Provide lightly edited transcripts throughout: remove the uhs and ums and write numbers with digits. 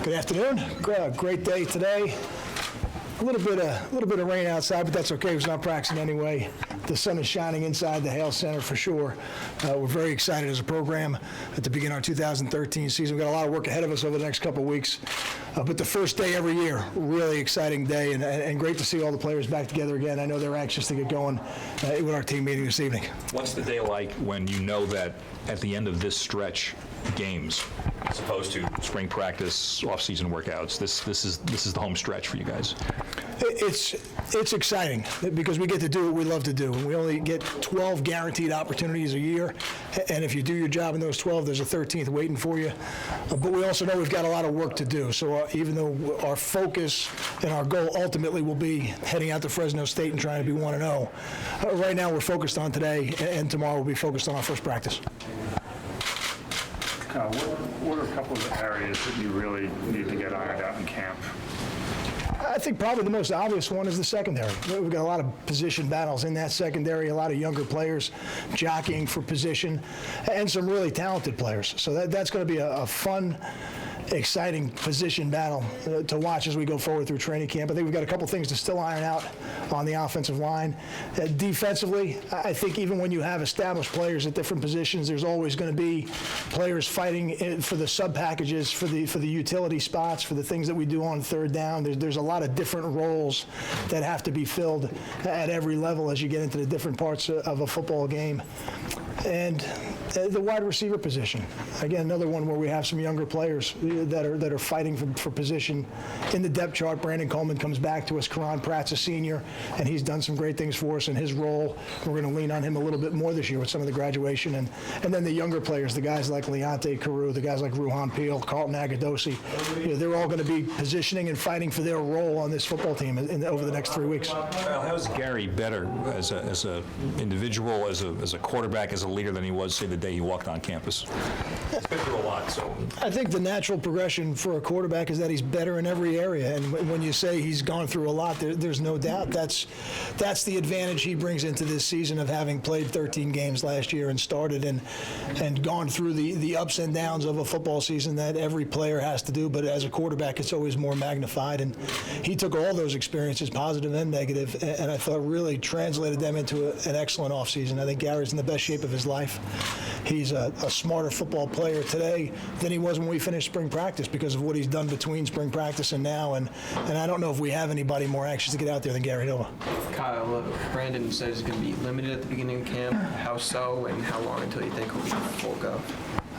Good afternoon. Great day today. A little bit of rain outside, but that's okay. It's not practicing anyway. The sun is shining inside the Hale Center for sure. We're very excited as a program to begin our 2013 season. We've got a lot of work ahead of us over the next couple of weeks. But the first day every year, really exciting day, and great to see all the players back together again. I know they're anxious to get going with our team meeting this evening. What's the day like when you know that at the end of this stretch, games, as opposed to spring practice, off-season workouts, this is the home stretch for you guys? It's exciting because we get to do what we love to do, and we only get 12 guaranteed opportunities a year, and if you do your job in those 12, there's a 13th waiting for you. But we also know we've got a lot of work to do, so even though our focus and our goal ultimately will be heading out to Fresno State and trying to be 1-0, right now we're focused on today, and tomorrow we'll be focused on our first practice. What are a couple of the areas that you really need to get ironed out in camp? I think probably the most obvious one is the secondary. We've got a lot of position battles in that secondary, a lot of younger players jockeying for position, and some really talented players. So that's going to be a fun, exciting position battle to watch as we go forward through training camp. I think we've got a couple things to still iron out on the offensive line. Defensively, I think even when you have established players at different positions, there's always going to be players fighting for the sub-packages, for the utility spots, for the things that we do on third down. There's a lot of different roles that have to be filled at every level as you get into the different parts of a football game. And the wide receiver position, again, another one where we have some younger players that are fighting for position in the depth chart. Brandon Coleman comes back to us. Karan Pratt's a senior, and he's done some great things for us in his role. We're going to lean on him a little bit more this year with some of the graduation. And then the younger players, the guys like Leonte Carew, the guys like Ruhan Peel, Carlton Agadosi, they're all going to be positioning and fighting for their role on this football team over the next 3 weeks. Well, how's Gary better as a individual, as a quarterback, as a leader than he was, say, the day he walked on campus? He's been through a lot, so. I think the natural progression for a quarterback is that he's better in every area. And when you say he's gone through a lot, there's no doubt. That's the advantage he brings into this season of having played 13 games last year and started and gone through the ups and downs of a football season that every player has to do. But as a quarterback, it's always more magnified. And he took all those experiences, positive and negative, and I thought really translated them into an excellent offseason. I think Gary's in the best shape of his life. He's a smarter football player today than he was when we finished spring practice because of what he's done between spring practice and now. And I don't know if we have anybody more anxious to get out there than Gary Nova. Kyle, Brandon says he's going to be limited at the beginning of camp. How so, and how long until you think he'll be full go?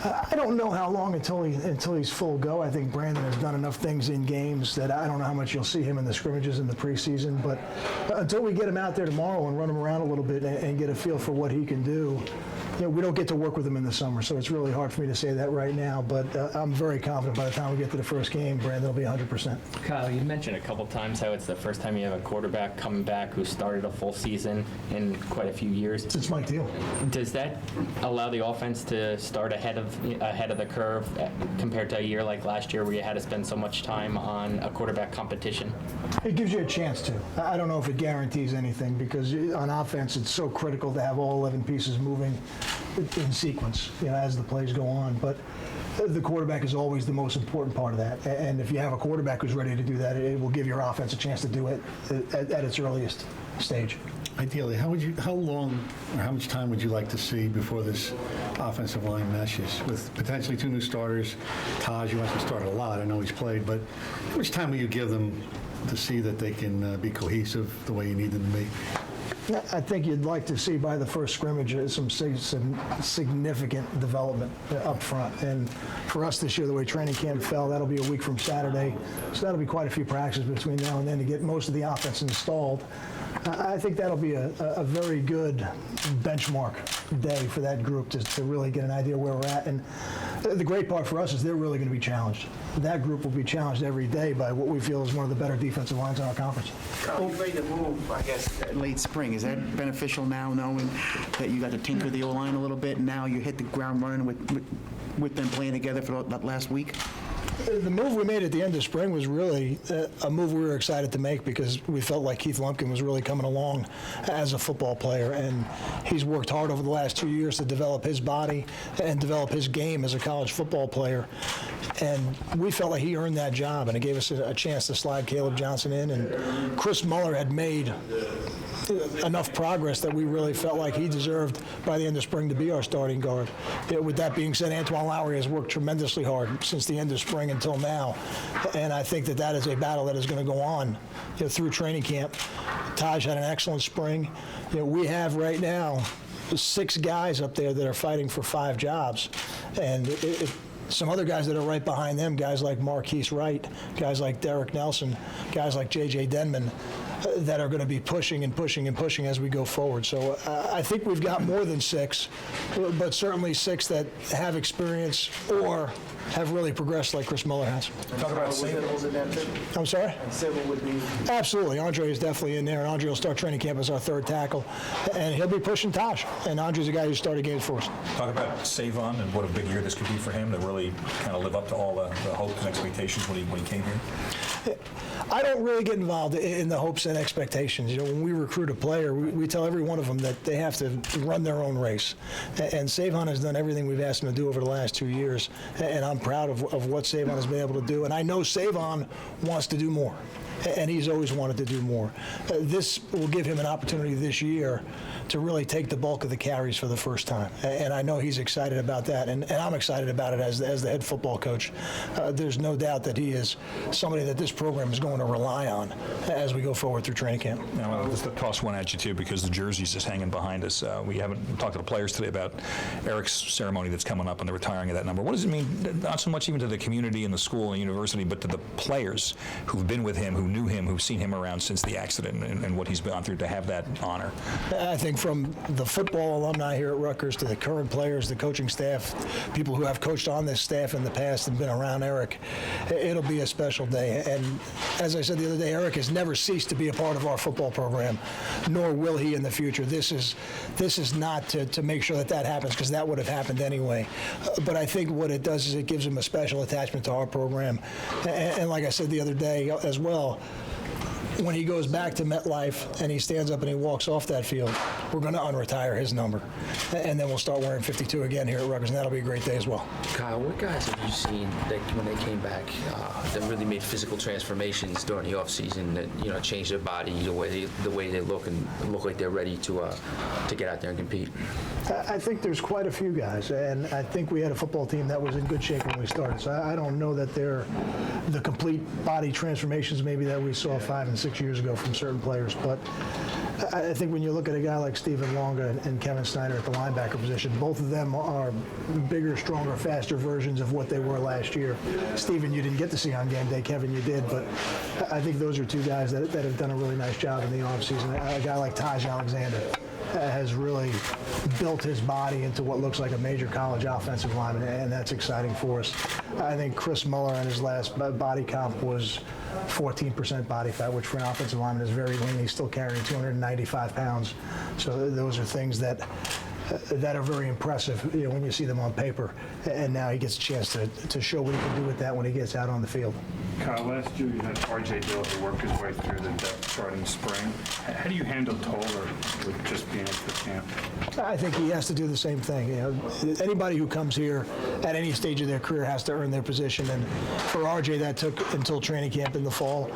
I don't know how long until he's full go. I think Brandon has done enough things in games that I don't know how much you'll see him in the scrimmages in the preseason. But until we get him out there tomorrow and run him around a little bit and get a feel for what he can do, we don't get to work with him in the summer, so it's really hard for me to say that right now. But I'm very confident by the time we get to the first game, Brandon will be 100%. Kyle, you mentioned a couple times how it's the first time you have a quarterback coming back who started a full season in quite a few years. Since Mike Deal. Does that allow the offense to start ahead of the curve compared to a year like last year where you had to spend so much time on a quarterback competition? It gives you a chance to. I don't know if it guarantees anything because on offense it's so critical to have all 11 pieces moving in sequence, as the plays go on. But the quarterback is always the most important part of that. And if you have a quarterback who's ready to do that, it will give your offense a chance to do it at its earliest stage. Ideally, how long or how much time would you like to see before this offensive line meshes with potentially 2 new starters? Taj, you want to start a lot. I know he's played, but how much time will you give them to see that they can be cohesive the way you need them to be? I think you'd like to see by the first scrimmage some significant development up front. And for us this year, the way training camp fell, that'll be a week from Saturday. So that'll be quite a few practices between now and then to get most of the offense installed. I think that'll be a very good benchmark day for that group to really get an idea where we're at. And the great part for us is they're really going to be challenged. That group will be challenged every day by what we feel is one of the better defensive lines in our conference. You're ready to move, I guess, late spring. Is that beneficial now, knowing that you got to tinker the O-line a little bit, and now you hit the ground running with them playing together for that last week? The move we made at the end of spring was really a move we were excited to make because we felt like Keith Lumpkin was really coming along as a football player, and he's worked hard over the last 2 years to develop his body and develop his game as a college football player. And we felt like he earned that job, and it gave us a chance to slide Caleb Johnson in. And Chris Muller had made enough progress that we really felt like he deserved by the end of spring to be our starting guard. With that being said, Antoine Lowry has worked tremendously hard since the end of spring until now, and I think that is a battle that is going to go on through training camp. Taj had an excellent spring. We have right now 6 guys up there that are fighting for 5 jobs, and some other guys that are right behind them, guys like Marquise Wright, guys like Derek Nelson, guys like J.J. Denman, that are going to be pushing and pushing and pushing as we go forward. So I think we've got more than 6, but certainly 6 that have experience or have really progressed like Chris Muller has. Talk about Civils in that too. I'm sorry? And Civil would be. Absolutely. Andre is definitely in there, and Andre will start training camp as our 3rd tackle, and he'll be pushing Taj. And Andre's a guy who started games for us. Talk about Savon and what a big year this could be for him to really kind of live up to all the hopes and expectations when he came here. I don't really get involved in the hopes and expectations. When we recruit a player, we tell every one of them that they have to run their own race. And Savon has done everything we've asked him to do over the last 2 years, and I'm proud of what Savon has been able to do. And I know Savon wants to do more, and he's always wanted to do more. This will give him an opportunity this year to really take the bulk of the carries for the first time. And I know he's excited about that, and I'm excited about it as the head football coach. There's no doubt that he is somebody that this program is going to rely on as we go forward through training camp. Now, I'll just toss one at you, too, because the jersey's just hanging behind us. We haven't talked to the players today about Eric's ceremony that's coming up and the retiring of that number. What does it mean, not so much even to the community and the school and university, but to the players who've been with him, who knew him, who've seen him around since the accident and what he's gone through to have that honor? I think from the football alumni here at Rutgers to the current players, the coaching staff, people who have coached on this staff in the past and been around Eric, it'll be a special day. And as I said the other day, Eric has never ceased to be a part of our football program, nor will he in the future. This is not to make sure that happens, because that would have happened anyway. But I think what it does is it gives him a special attachment to our program. And like I said the other day as well, when he goes back to MetLife and he stands up and he walks off that field, we're going to unretire his number. And then we'll start wearing 52 again here at Rutgers, and that'll be a great day as well. Kyle, what guys have you seen that when they came back that really made physical transformations during the offseason that changed their body, the way they look and look like they're ready to get out there and compete? I think there's quite a few guys, and I think we had a football team that was in good shape when we started. So I don't know that they're the complete body transformations maybe that we saw 5 and 6 years ago from certain players, but I think when you look at a guy like Stephen Longa and Kevin Snyder at the linebacker position, both of them are bigger, stronger, faster versions of what they were last year. Stephen, you didn't get to see on game day. Kevin, you did, but I think those are 2 guys that have done a really nice job in the offseason. A guy like Taj Alexander has really built his body into what looks like a major college offensive lineman, and that's exciting for us. I think Chris Muller in his last body comp was 14% body fat, which for an offensive lineman is very lean. He's still carrying 295 pounds. So those are things that are very impressive, when you see them on paper. And now he gets a chance to show what he can do with that when he gets out on the field. Kyle, last year you had R.J. Dill to work his way through the depth chart in spring. How do you handle Toller with just being at the camp? I think he has to do the same thing. Anybody who comes here at any stage of their career has to earn their position. And for RJ, that took until training camp in the fall.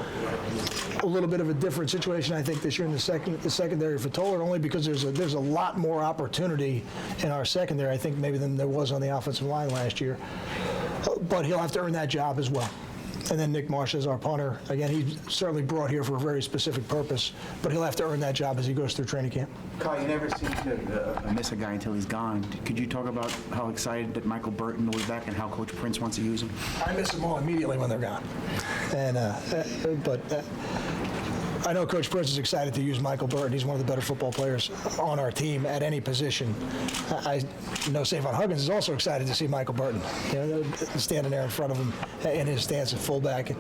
A little bit of a different situation, I think, this year in the secondary for Toller, only because there's a lot more opportunity in our secondary, I think, maybe than there was on the offensive line last year. But he'll have to earn that job as well. And then Nick Marsh is our punter. Again, he's certainly brought here for a very specific purpose, but he'll have to earn that job as he goes through training camp. Kyle, you never seem to miss a guy until he's gone. Could you talk about how excited that Michael Burton will be back and how Coach Prince wants to use him? I miss them all immediately when they're gone. And but I know Coach Prince is excited to use Michael Burton. He's one of the better football players on our team at any position. I know Savon Huggins is also excited to see Michael Burton, standing there in front of him in his stance at fullback.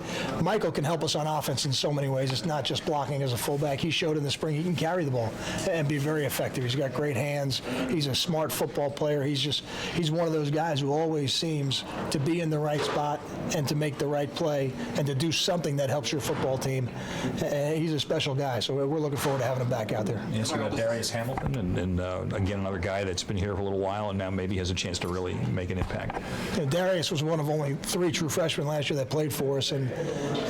Michael can help us on offense in so many ways. It's not just blocking as a fullback. He showed in the spring he can carry the ball and be very effective. He's got great hands. He's a smart football player. He's one of those guys who always seems to be in the right spot and to make the right play and to do something that helps your football team. He's a special guy, so we're looking forward to having him back out there. Yes, we got Darius Hamilton, and again, another guy that's been here for a little while and now maybe has a chance to really make an impact. Darius was one of only 3 true freshmen last year that played for us, and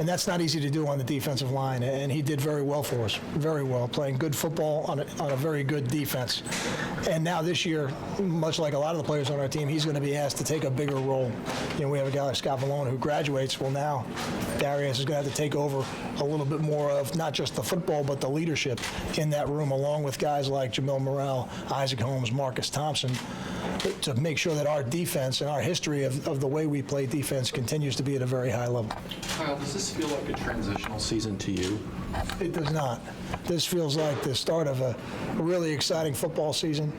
that's not easy to do on the defensive line, and he did very well for us, very well, playing good football on a very good defense. And now this year, much like a lot of the players on our team, he's going to be asked to take a bigger role. We have a guy like Scott Vallone who graduates. Well, now Darius is going to have to take over a little bit more of not just the football, but the leadership in that room, along with guys like Jamil Morrell, Isaac Holmes, Marcus Thompson, to make sure that our defense and our history of the way we play defense continues to be at a very high level. Kyle, does this feel like a transitional season to you? It does not. This feels like the start of a really exciting football season.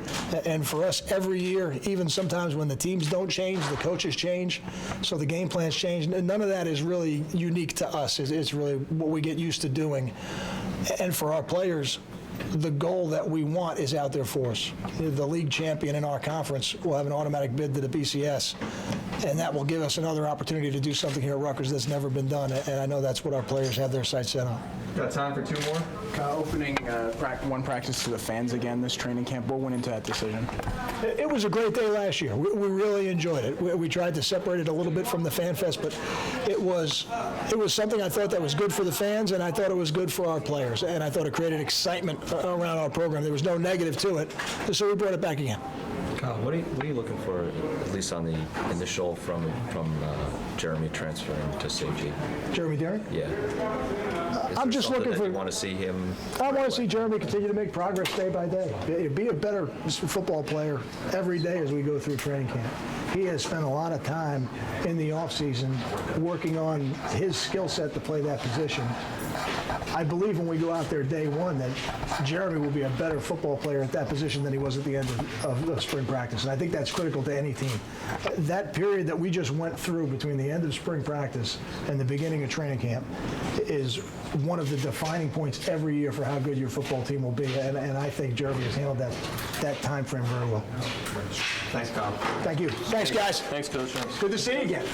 And for us, every year, even sometimes when the teams don't change, the coaches change, so the game plans change. None of that is really unique to us. It's really what we get used to doing. And for our players, the goal that we want is out there for us. The league champion in our conference will have an automatic bid to the BCS, and that will give us another opportunity to do something here at Rutgers that's never been done, and I know that's what our players have their sights set on. Got time for 2 more? Opening one practice to the fans again this training camp. What went into that decision? It was a great day last year. We really enjoyed it. We tried to separate it a little bit from the Fan Fest, but it was something I thought that was good for the fans, and I thought it was good for our players, and I thought it created excitement around our program. There was no negative to it, so we brought it back again. Kyle, what are you looking for, at least on the initial from Jeremy transferring to safety? Jeremy Derrick? Yeah. I'm just looking for. You want to see him? I want to see Jeremy continue to make progress day by day. Be a better football player every day as we go through training camp. He has spent a lot of time in the offseason working on his skill set to play that position. I believe when we go out there day one that Jeremy will be a better football player at that position than he was at the end of spring practice. And I think that's critical to any team. That period that we just went through between the end of spring practice and the beginning of training camp is one of the defining points every year for how good your football team will be. And I think Jeremy has handled that time frame very well. Thanks, Kyle. Thank you. Thanks, guys. Thanks, Coach. Good to see you again.